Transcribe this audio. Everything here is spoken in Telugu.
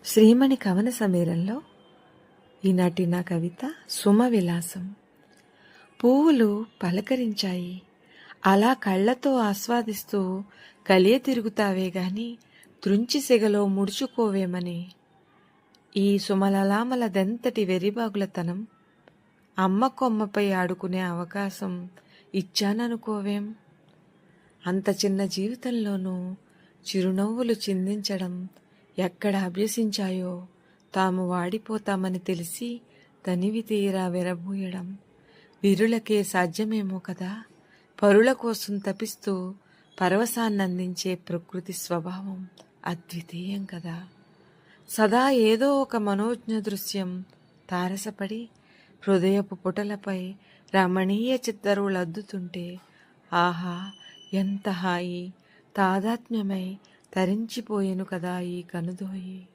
శ్రీమణి కవన సమీరంలో ఈనాటి నా కవిత సుమవిలాసం. పువ్వులు పలకరించాయి, అలా కళ్ళతో ఆస్వాదిస్తూ కలియ తిరుగుతావే గాని త్రుంచి సెగలో ముడుచుకోవేమని. ఈ సుమలలామలదెంతటి వెరిబాగులతనం, అమ్మ కొమ్మపై ఆడుకునే అవకాశం ఇచ్చాననుకోవేం. అంత చిన్న జీవితంలోనూ చిరునవ్వులు చిందించడం ఎక్కడ అభ్యసించాయో తాము వాడిపోతామని తెలిసి తనివి తీరా విరబూయడం వీరులకే సాధ్యమేమో కదా. పరుల కోసం తపిస్తూ పరవశాన్నందించే ప్రకృతి స్వభావం అద్వితీయం కదా. సదా ఏదో ఒక మనోజ్ఞ దృశ్యం తారసపడి హృదయపు పుటలపై రమణీయ చిత్తరువులద్దుతుంటే ఆహా ఎంత హాయి, తాదాత్మ్యమై తరించిపోయెను కదా ఈ కనుదోయి.